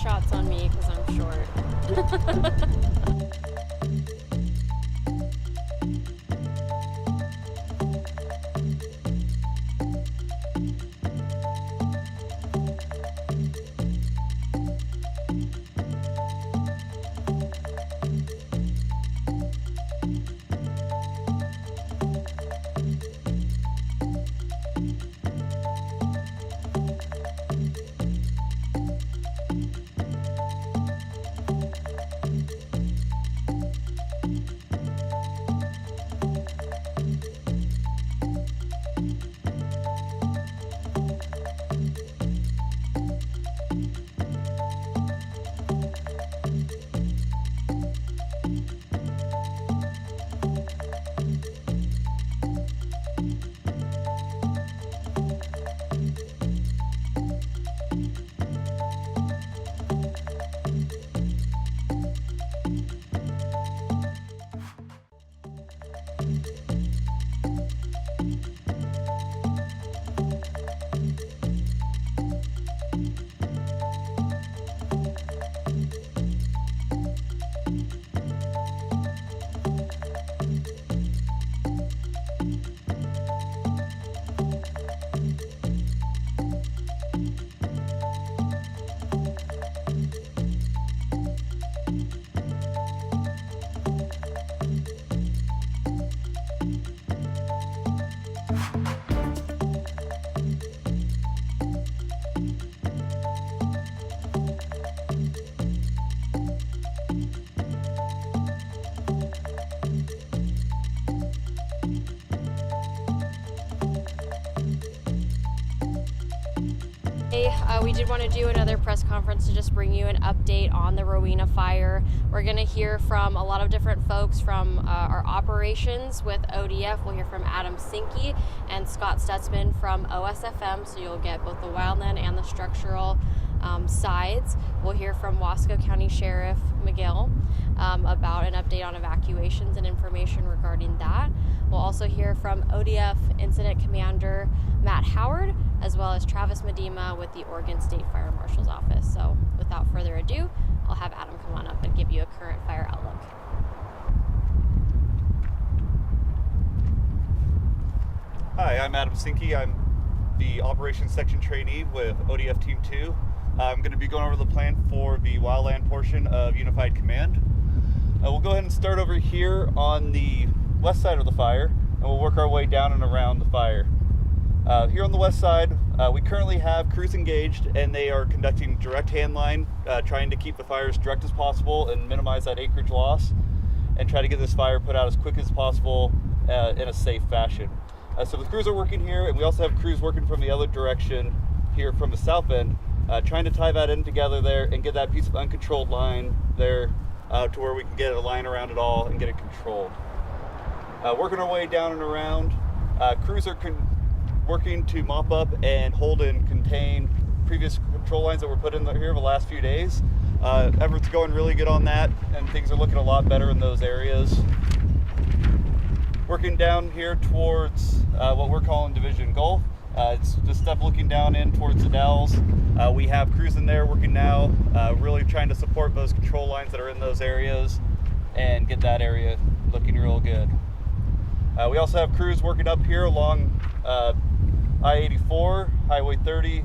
shots on me because I'm short. We did want to do another press conference to just bring you an update on the Rowena Fire. We're going to hear from a lot of different folks from our operations with ODF. We'll hear from Adam Sinke and Scott Stutzman from OSFM, so you'll get both the wildland and the structural sides. We'll hear from Wasco County Sheriff McGill about an update on evacuations and information regarding that. We'll also hear from ODF Incident Commander Matt Howard, as well as Travis Medima with the Oregon State Fire Marshal's Office. So without further ado, I'll have Adam come on up and give you a current fire outlook. Hi, I'm Adam Sinke. I'm the Operations Section Trainee with ODF Team 2. I'm going to be going over the plan for the wildland portion of Unified Command. We'll go ahead and start over here on the west side of the fire, and we'll work our way down and around the fire. Here on the west side, we currently have crews engaged, and they are conducting direct hand line, trying to keep the fire as direct as possible and minimize that acreage loss, and try to get this fire put out as quick as possible in a safe fashion. So the crews are working here, and we also have crews working from the other direction here from the south end, trying to tie that in together there and get that piece of uncontrolled line there to where we can get a line around it all and get it controlled. Working our way down and around, crews are working to mop up and hold and contain previous control lines that were put in here the last few days. Efforts going really good on that, and things are looking a lot better in those areas. Working down here towards what we're calling Division Gulf. It's just stuff looking down in towards the Dalles. We have crews in there working now, really trying to support those control lines that are in those areas and get that area looking real good. We also have crews working up here along I-84, Highway 30,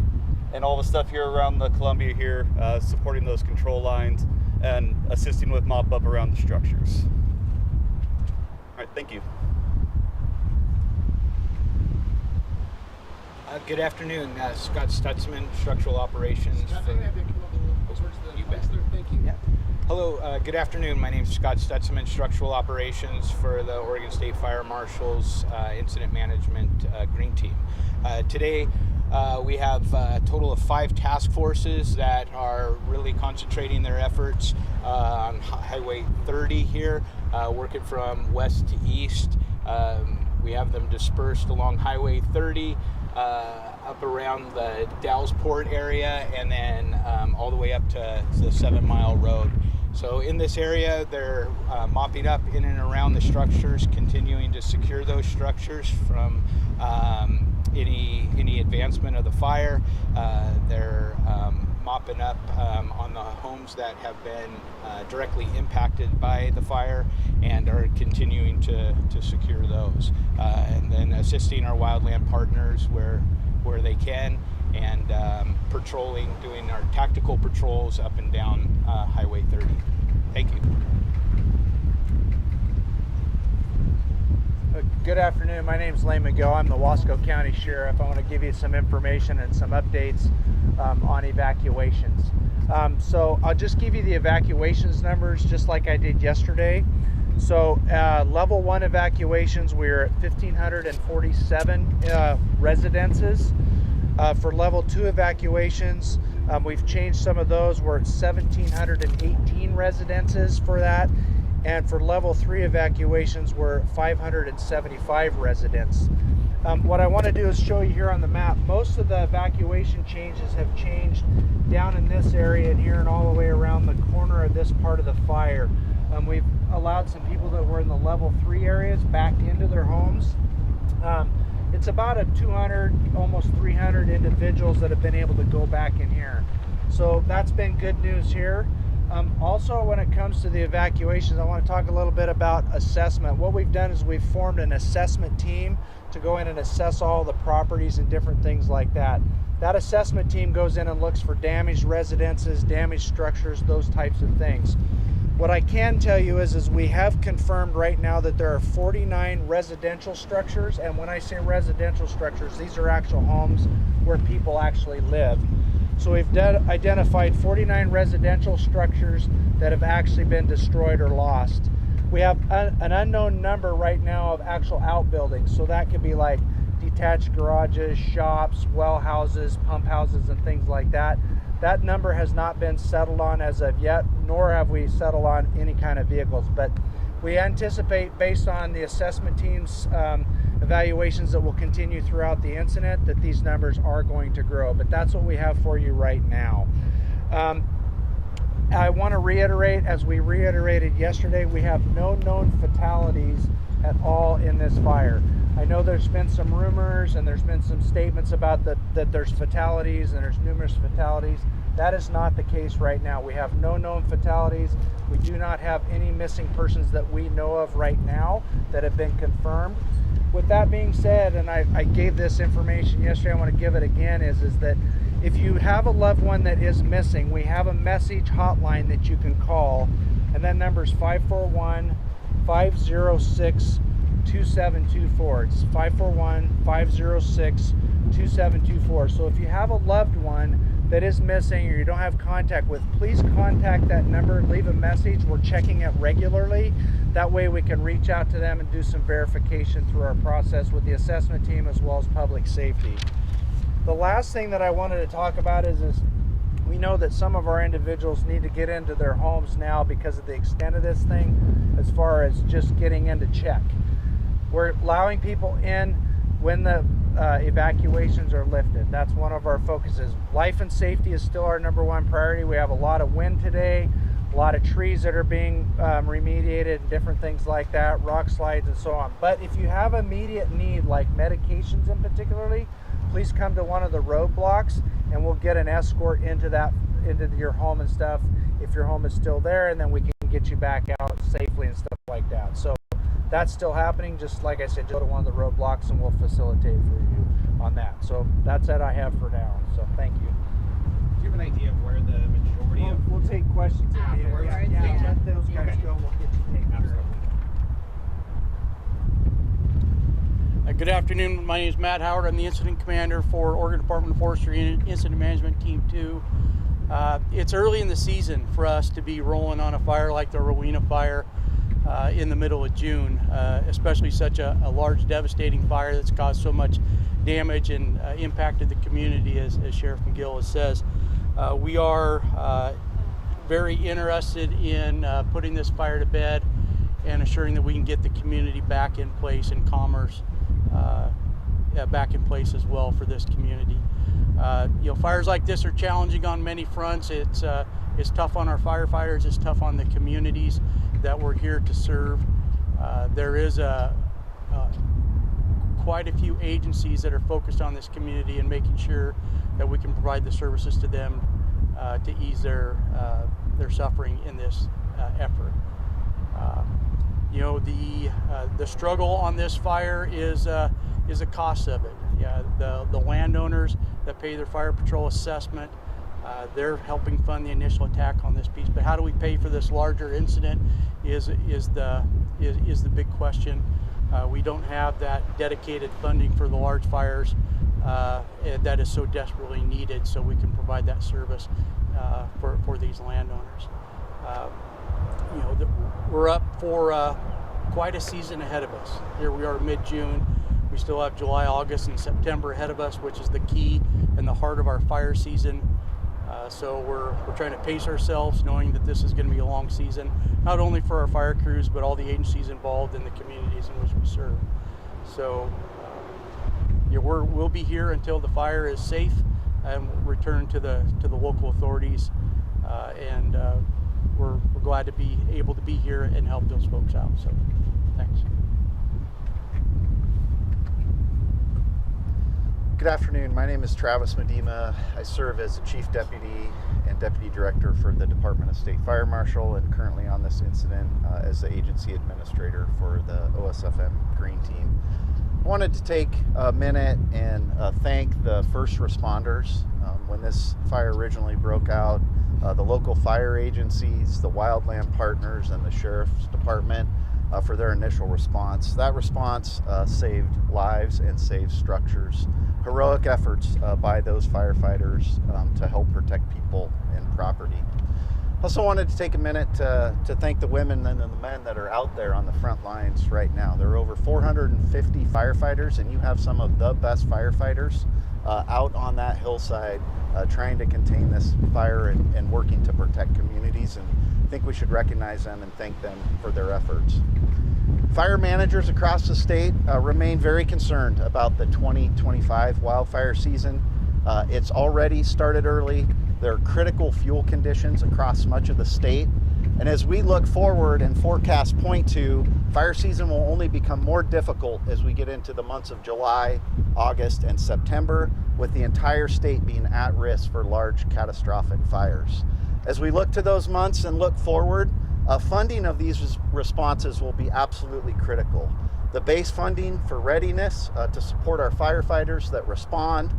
and all the stuff here around the Columbia here, supporting those control lines and assisting with mop up around the structures. All right, thank you. Good afternoon, Scott Stutzman, Structural Operations. Hello, good afternoon. My name is Scott Stutzman, Structural Operations for the Oregon State Fire Marshal's Incident Management Green Team. Today we have a total of 5 task forces that are really concentrating their efforts on Highway 30 here, working from west to east. We have them dispersed along Highway 30, up around the Dalles Port area, and then all the way up to the 7 Mile Road. So in this area, they're mopping up in and around the structures, continuing to secure those structures from any advancement of the fire. They're mopping up on the homes that have been directly impacted by the fire and are continuing to secure those. And then assisting our wildland partners where they can, and patrolling, doing our tactical patrols up and down Highway 30. Thank you. Good afternoon. My name is Lane McGill. I'm the Wasco County Sheriff. I want to give you some information and some updates on evacuations. So I'll just give you the evacuations numbers just like I did yesterday. So level 1 evacuations, we're at 1,547 residences. For level 2 evacuations, we've changed some of those. We're at 1,718 residences for that. And for level 3 evacuations, we're 575 residents. What I want to do is show you here on the map, most of the evacuation changes have changed down in this area and here and all the way around the corner of this part of the fire. We've allowed some people that were in the level 3 areas back into their homes. It's about a 200, almost 300 individuals that have been able to go back in here. So that's been good news here. Also, when it comes to the evacuations, I want to talk a little bit about assessment. What we've done is we've formed an assessment team to go in and assess all the properties and different things like that. That assessment team goes in and looks for damaged residences, damaged structures, those types of things. What I can tell you is we have confirmed right now that there are 49 residential structures, and when I say residential structures, these are actual homes where people actually live. So we've identified 49 residential structures that have actually been destroyed or lost. We have an unknown number right now of actual outbuildings, so that could be like detached garages, shops, well houses, pump houses, and things like that. That number has not been settled on as of yet, nor have we settled on any kind of vehicles. But we anticipate, based on the assessment team's evaluations that will continue throughout the incident, that these numbers are going to grow. But that's what we have for you right now. I want to reiterate, as we reiterated yesterday, we have no known fatalities at all in this fire. I know there's been some rumors and there's been some statements about that there's fatalities and there's numerous fatalities. That is not the case right now. We have no known fatalities. We do not have any missing persons that we know of right now that have been confirmed. With that being said, and I gave this information yesterday, I want to give it again, is that if you have a loved one that is missing, we have a message hotline that you can call, and that number is 541-506-2724. It's 541-506-2724. So if you have a loved one that is missing or you don't have contact with, please contact that number, leave a message. We're checking it regularly. That way we can reach out to them and do some verification through our process with the assessment team as well as public safety. The last thing that I wanted to talk about is we know that some of our individuals need to get into their homes now because of the extent of this thing, as far as just getting in to check. We're allowing people in when the evacuations are lifted. That's one of our focuses. Life and safety is still our number one priority. We have a lot of wind today, a lot of trees that are being remediated and different things like that, rock slides and so on. But if you have immediate need, like medications in particularly, please come to one of the roadblocks and we'll get an escort into your home and stuff if your home is still there, and then we can get you back out safely and stuff like that. So that's still happening. Just like I said, go to one of the roadblocks and we'll facilitate for you on that. So that's it I have for now. So thank you. Do you have an idea of where the majority of... We'll take questions at the end. Afterwards? Yeah, let those guys go. We'll get you taken care of. Good afternoon. My name is Matt Howard. I'm the incident commander for Oregon Department of Forestry Incident Management Team 2. It's early in the season for us to be rolling on a fire like the Rowena Fire in the middle of June, especially such a large, devastating fire that's caused so much damage and impacted the community, as Sheriff McGill says. We are very interested in putting this fire to bed and assuring that we can get the community back in place and commerce back in place as well for this community. Fires like this are challenging on many fronts. It's tough on our firefighters. It's tough on the communities that we're here to serve. There is quite a few agencies that are focused on this community and making sure that we can provide the services to them to ease their suffering in this effort. The struggle on this fire is the cost of it. Yeah, the landowners that pay their fire patrol assessment, they're helping fund the initial attack on this piece. But how do we pay for this larger incident is the big question. We don't have that dedicated funding for the large fires that is so desperately needed, so we can provide that service for these landowners. We're up for quite a season ahead of us. Here we are mid-June. We still have July, August, and September ahead of us, which is the key and the heart of our fire season. So we're trying to pace ourselves, knowing that this is going to be a long season, not only for our fire crews, but all the agencies involved in the communities in which we serve. So we'll be here until the fire is safe and return to the local authorities. We're glad to be able to be here and help those folks out. So thanks. Good afternoon. My name is Travis Medima. I serve as the Chief Deputy and Deputy Director for the Department of State Fire Marshal, and currently on this incident as the Agency Administrator for the OSFM Green Team. I wanted to take a minute and thank the first responders. When this fire originally broke out, the local fire agencies, the wildland partners, and the Sheriff's Department for their initial response. That response saved lives and saved structures. Heroic efforts by those firefighters to help protect people and property. Also wanted to take a minute to thank the women and the men that are out there on the front lines right now. There are over 450 firefighters, and you have some of the best firefighters out on that hillside trying to contain this fire and working to protect communities, and I think we should recognize them and thank them for their efforts. Fire managers across the state remain very concerned about the 2025 wildfire season. It's already started early. There are critical fuel conditions across much of the state. And as we look forward and forecasts point to, fire season will only become more difficult as we get into the months of July, August, and September, with the entire state being at risk for large catastrophic fires. As we look to those months and look forward, funding of these responses will be absolutely critical. The base funding for readiness to support our firefighters that respond,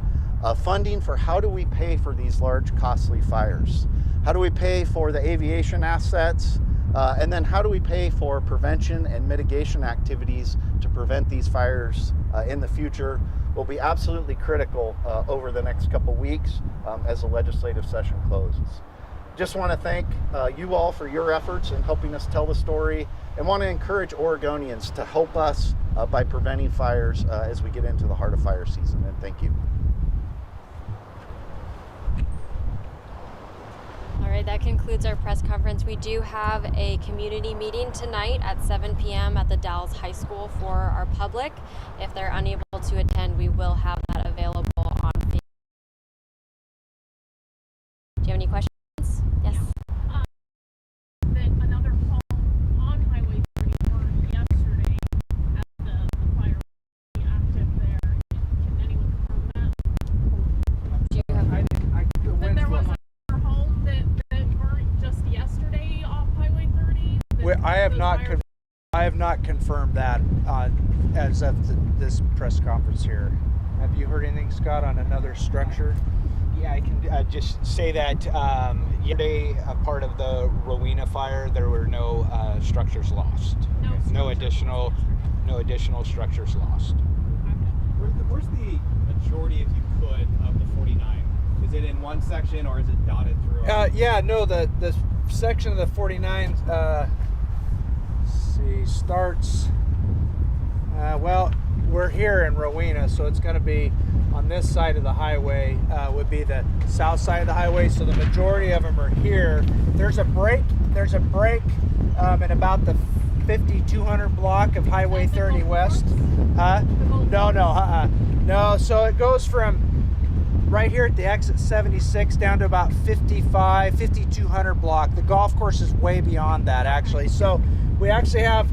funding for how do we pay for these large costly fires? How do we pay for the aviation assets? And then how do we pay for prevention and mitigation activities to prevent these fires in the future will be absolutely critical over the next couple weeks as the legislative session closes. Just want to thank you all for your efforts in helping us tell the story, and want to encourage Oregonians to help us by preventing fires as we get into the heart of fire season. And thank you. All right, that concludes our press conference. We do have a community meeting tonight at 7 p.m. at the Dalles High School for our public. If they're unable to attend, we will have that available on Facebook. Do you have any questions? Yes. That another home on Highway 30 burned yesterday at the fire active there. Can anyone confirm that? Do you have That there was another home that burned just yesterday off Highway 30? I have not confirmed that as of this press conference here. Have you heard anything, Scott, on another structure? Yeah, I can just say that yesterday, a part of the Rowena Fire, there were no structures lost. No additional structures lost. Where's the majority, if you could, of the 49? Is it in one section or is it dotted through? The section of the 49 starts. We're here in Rowena, so it's going to be on this side of the highway. Would be the south side of the highway. So the majority of them are here. There's a break. In about the 5200 block of Highway 30 West. No. So it goes from right here at the exit 76 down to about 5200 block. The golf course is way beyond that, actually. So we actually have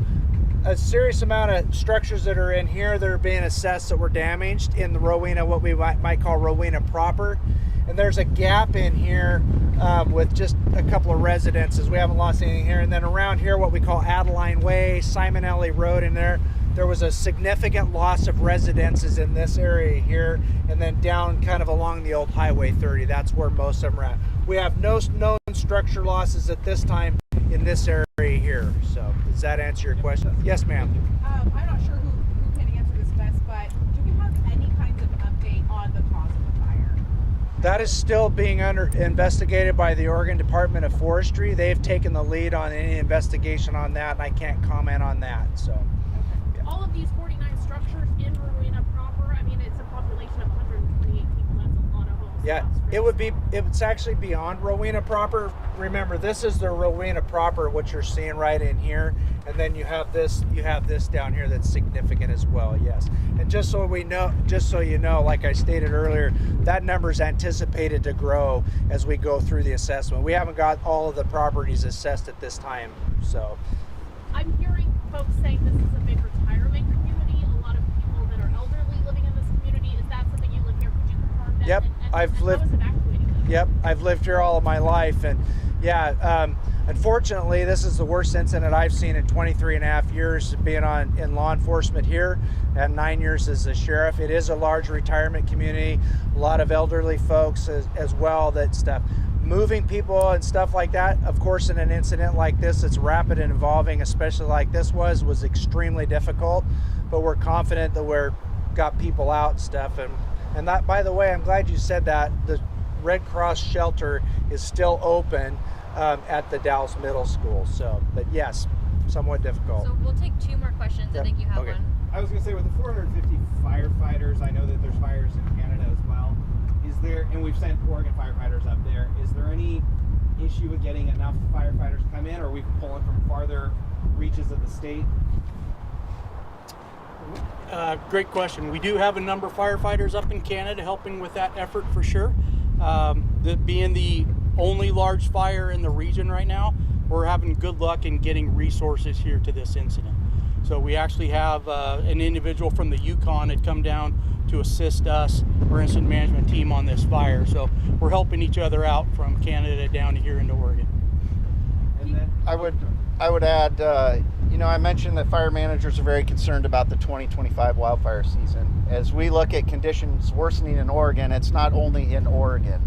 a serious amount of structures that are in here that are being assessed that were damaged in the Rowena, what we might call Rowena proper. and there's a gap in here with just a couple of residences. We haven't lost anything here. And then around here, what we call Adeline Way, Simonelli Road in there was a significant loss of residences in this area here, and then down kind of along the old Highway 30. That's where most of them are at. We have no known structure losses at this time in this area here. So does that answer your question? Yes, ma'am. I'm not sure who can answer this best, but do we have any kinds of update on the cause of the fire? That is still being investigated by the Oregon Department of Forestry. They've taken the lead on any investigation on that, and I can't comment on that. So. Okay. All of these 49 structures in Rowena proper, I mean, it's a population of 128 people. That's a lot of homes. Yeah, it's actually beyond Rowena proper. Remember, this is the Rowena proper, what you're seeing right in here, and then you have this down here that's significant as well. Yes, and just so you know, like I stated earlier, that number is anticipated to grow as we go through the assessment. We haven't got all of the properties assessed at this time, so. I'm hearing folks saying this is a big retirement community. A lot of people that are elderly living in this community. Is that something you live here? Could you confirm that? Yep, and how is evacuating them? Yep, I've lived here all of my life, and yeah, unfortunately, this is the worst incident I've seen in 23 and a half years being in law enforcement here, and 9 years as a sheriff. It is a large retirement community, a lot of elderly folks as well. That stuff, moving people and stuff like that. Of course, in an incident like this, it's rapid and evolving, especially like this was extremely difficult. But we're confident that we're got people out and stuff, and that. By the way, I'm glad you said that. The Red Cross shelter is still open at the Dalles Middle School. So, but yes, somewhat difficult. So we'll take 2 more questions. Yep. I think you have Okay. one. I was going to say, with the 450 firefighters, I know that there's fires in Canada as well. Is there, and we've sent Oregon firefighters up there, is there any issue with getting enough firefighters to come in, or are we pulling from farther reaches of the state? Great question. We do have a number of firefighters up in Canada helping with that effort for sure. Being the only large fire in the region right now, we're having good luck in getting resources here to this incident. So we actually have an individual from the Yukon had come down to assist us, our incident management team, on this fire. So we're helping each other out from Canada down to here into Oregon. And then I would add, I mentioned that fire managers are very concerned about the 2025 wildfire season. As we look at conditions worsening in Oregon, it's not only in Oregon.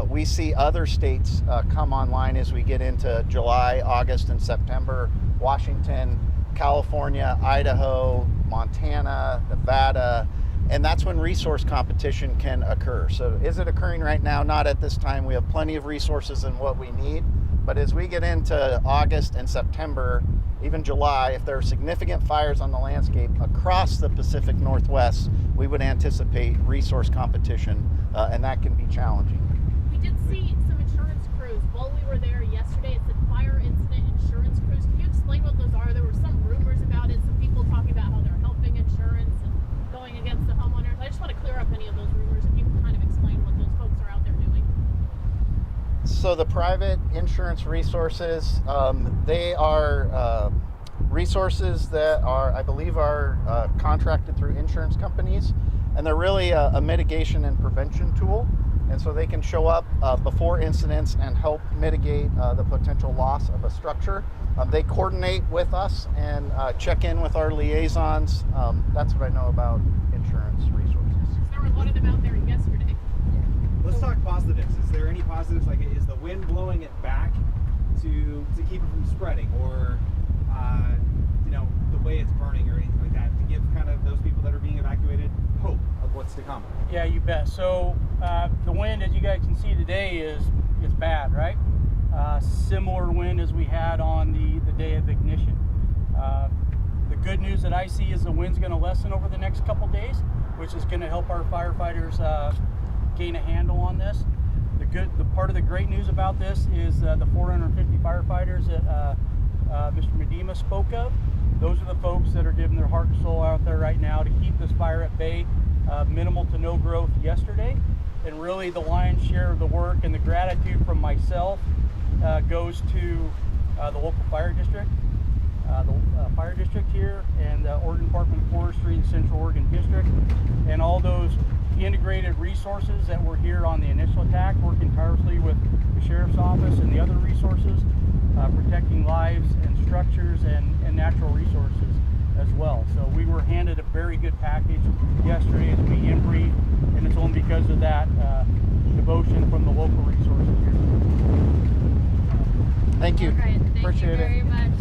We see other states come online as we get into July, August, and September. Washington, California, Idaho, Montana, Nevada, and that's when resource competition can occur. So is it occurring right now? Not at this time. We have plenty of resources and what we need. But as we get into August and September, even July, if there are significant fires on the landscape across the Pacific Northwest, we would anticipate resource competition, and that can be challenging. We did see some insurance crews while we were there yesterday. It said fire incident insurance crews. Can you explain what those are? There were some rumors about it, some people talking about how they're helping insurance and going against the homeowners. I just want to clear up any of those rumors, if you can kind of explain what those folks are out there doing. So the private insurance resources, they are resources that I believe are contracted through insurance companies, and they're really a mitigation and prevention tool. And so they can show up before incidents and help mitigate the potential loss of a structure. They coordinate with us and check in with our liaisons. That's what I know about insurance resources. There were a lot of them out there yesterday. Let's talk positives. Is there any positives? Like, is the wind blowing it back to keep it from spreading, or the way it's burning, or anything like that, to give kind of those people that are being evacuated hope of what's to come? Yeah, you bet. So the wind, as you guys can see today, is bad, right? Similar wind as we had on the day of ignition. The good news that I see is the wind's going to lessen over the next couple days, which is going to help our firefighters gain a handle on this. The part of the great news about this is the 450 firefighters that Mr. Medima spoke of. Those are the folks that are giving their heart and soul out there right now to keep this fire at bay. Minimal to no growth yesterday, and really the lion's share of the work and the gratitude from myself goes to the local fire district. the fire district here, and the Oregon Department of Forestry, the Central Oregon District, and all those integrated resources that were here on the initial attack, working tirelessly with the Sheriff's Office and the other resources, protecting lives and structures and natural resources as well. So we were handed a very good package yesterday as we in-briefed, and it's only because of that devotion from the local resources here. Thank you. All right, thank Appreciate you it. very much.